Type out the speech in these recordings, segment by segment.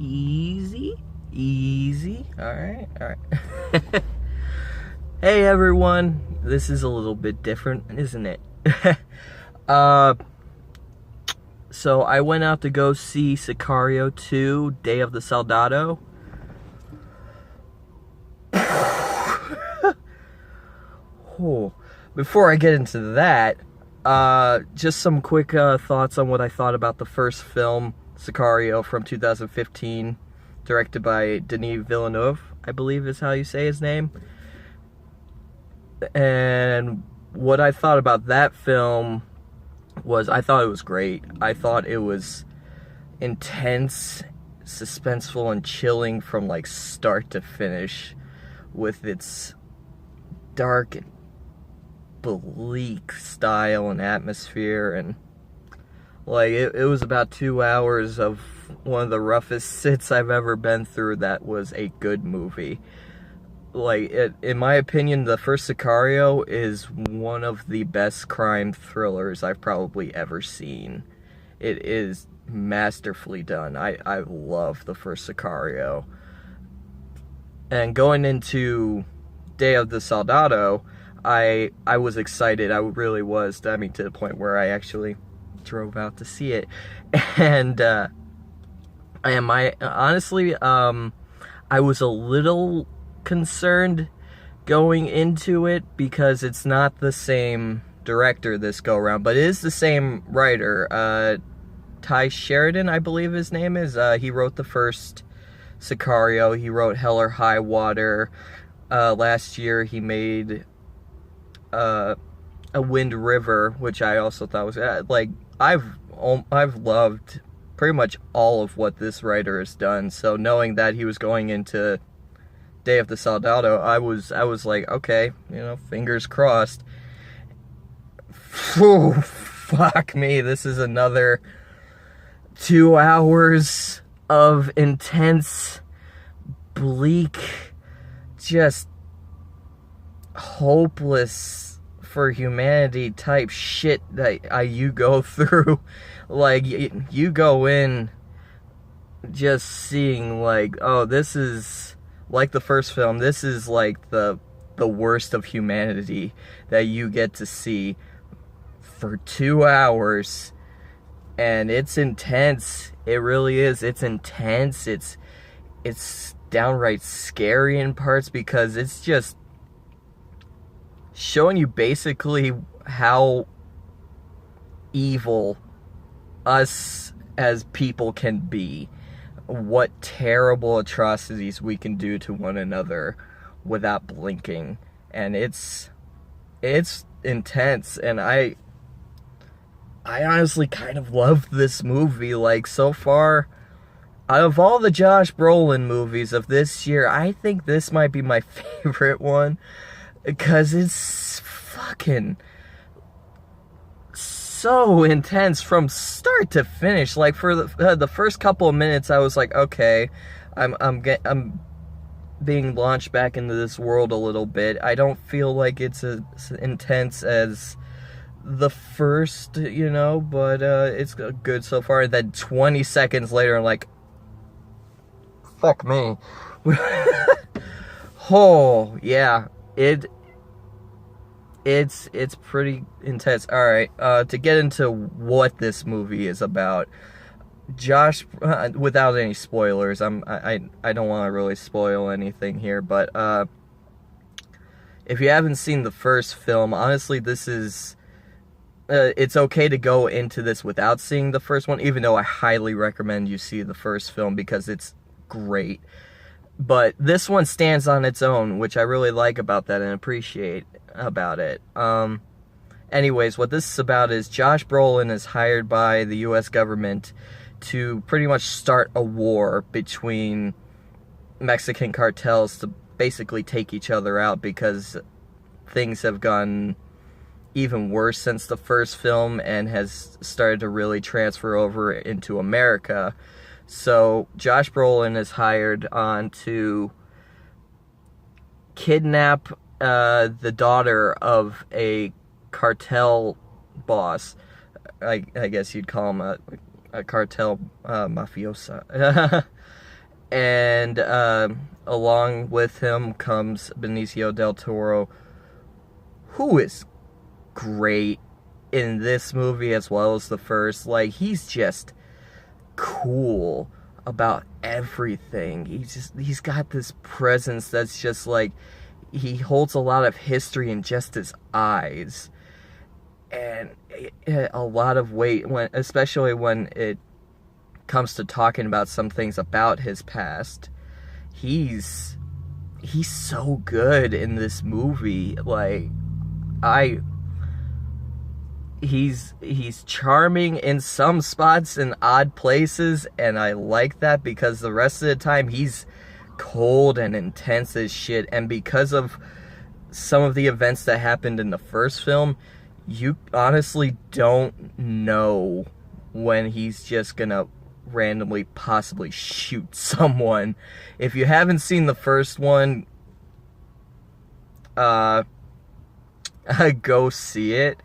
Easy. Easy. Alright, alright. Hey everyone. This is a little bit different, isn't it? So I went out to go see Sicario 2, Day of the Saldado. Oh, before I get into that, just some quick thoughts on what I thought about the first film, Sicario, from 2015, directed by Denis Villeneuve, I believe is how you say his name. And what I thought about that film was, I thought it was great. I thought it was intense, suspenseful, and chilling from like start to finish, with its dark and bleak style and atmosphere. And like it was about 2 hours of one of the roughest sits I've ever been through. That was a good movie. Like, in my opinion, the first Sicario is one of the best crime thrillers I've probably ever seen. It is masterfully done. I love the first Sicario. And going into Day of the Saldado, I was excited. I really was. I mean, to the point where I actually drove out to see it. And honestly, I was a little concerned going into it because it's not the same director this go around, but it is the same writer. Ty Sheridan, I believe his name is. He wrote the first Sicario. He wrote Hell or High Water. Last year he made a Wind River, which I also thought was like, I've loved pretty much all of what this writer has done. So knowing that he was going into Day of the Saldado, I was like, okay, fingers crossed. Whew, fuck me, this is another 2 hours of intense, bleak, just hopeless for humanity type shit that you go through. Like, you go in just seeing like, oh, this is like the first film. This is like the worst of humanity that you get to see for 2 hours. And it's intense. It really is. It's intense. It's downright scary in parts, because it's just showing you basically how evil us as people can be. What terrible atrocities we can do to one another without blinking. And it's intense. And I honestly kind of love this movie. Like, so far, out of all the Josh Brolin movies of this year, I think this might be my favorite one, because it's fucking so intense from start to finish. Like, for the first couple of minutes, I was like, okay, I'm being launched back into this world a little bit. I don't feel like it's as intense as the first, but it's good so far. And then 20 seconds later, I'm like, fuck me. Oh yeah, it's pretty intense. All right, to get into what this movie is about, Josh, without any spoilers, I don't want to really spoil anything here, but if you haven't seen the first film, honestly, this is it's okay to go into this without seeing the first one, even though I highly recommend you see the first film because it's great. But this one stands on its own, which I really like about that and appreciate about it. Anyways, what this is about is Josh Brolin is hired by the U.S. government to pretty much start a war between Mexican cartels to basically take each other out, because things have gone even worse since the first film and has started to really transfer over into America. So Josh Brolin is hired on to kidnap the daughter of a cartel boss. I guess you'd call him a cartel mafiosa. And along with him comes Benicio del Toro, who is great in this movie as well as the first. Like, he's just cool about everything. He's got this presence that's just like, he holds a lot of history in just his eyes, and a lot of weight, especially when it comes to talking about some things about his past. He's so good in this movie. Like, he's charming in some spots in odd places, and I like that, because the rest of the time he's cold and intense as shit. And because of some of the events that happened in the first film, you honestly don't know when he's just gonna randomly possibly shoot someone. If you haven't seen the first one, go see it,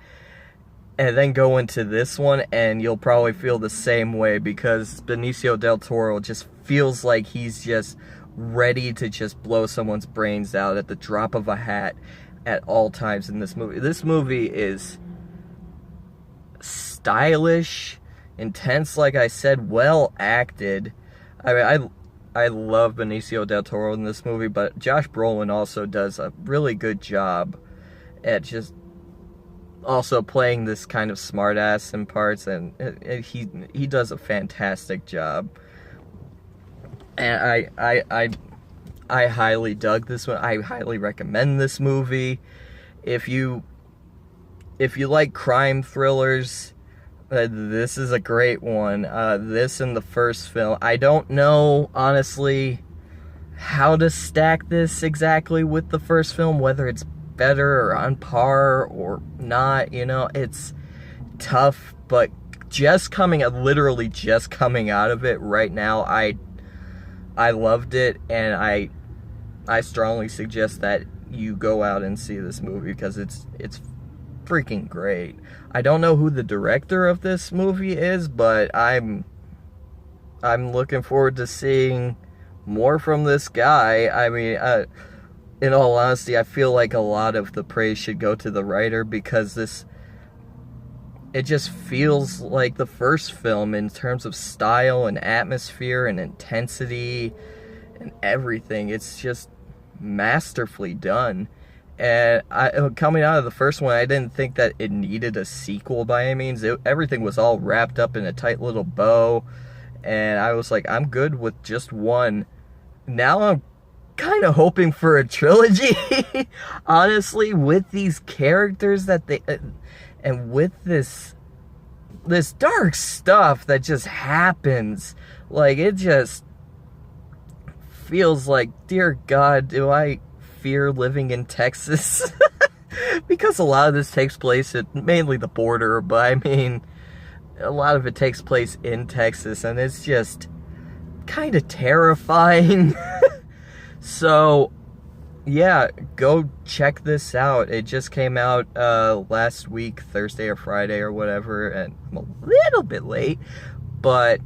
and then go into this one, and you'll probably feel the same way, because Benicio del Toro just feels like he's just ready to just blow someone's brains out at the drop of a hat at all times in this movie. This movie is stylish, intense, like I said, well acted. I mean, I love Benicio del Toro in this movie, but Josh Brolin also does a really good job at just also playing this kind of smartass in parts, and he does a fantastic job. And I highly dug this one. I highly recommend this movie. If you like crime thrillers, this is a great one. This and the first film. I don't know, honestly, how to stack this exactly with the first film, whether it's better or on par or not. You know, it's tough, but literally just coming out of it right now, I loved it, and I strongly suggest that you go out and see this movie, because it's freaking great. I don't know who the director of this movie is, but I'm looking forward to seeing more from this guy. I mean, in all honesty, I feel like a lot of the praise should go to the writer, because it just feels like the first film in terms of style and atmosphere and intensity and everything. It's just masterfully done. And coming out of the first one, I didn't think that it needed a sequel by any means. Everything was all wrapped up in a tight little bow, and I was like, I'm good with just one. Now I'm kind of hoping for a trilogy, honestly, with these characters that they and with this dark stuff that just happens. Like, it just feels like, dear God, do I fear living in Texas? Because a lot of this takes place at mainly the border, but I mean, a lot of it takes place in Texas, and it's just kind of terrifying. So, yeah, go check this out. It just came out last week, Thursday or Friday or whatever, and I'm a little bit late, but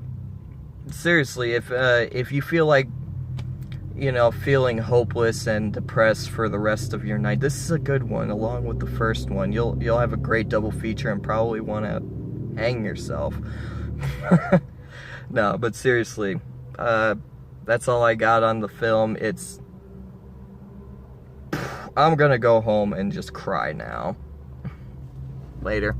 seriously, if you feel like, you know, feeling hopeless and depressed for the rest of your night, this is a good one, along with the first one. You'll have a great double feature and probably want to hang yourself. No, but seriously, that's all I got on the film. I'm gonna go home and just cry now. Later.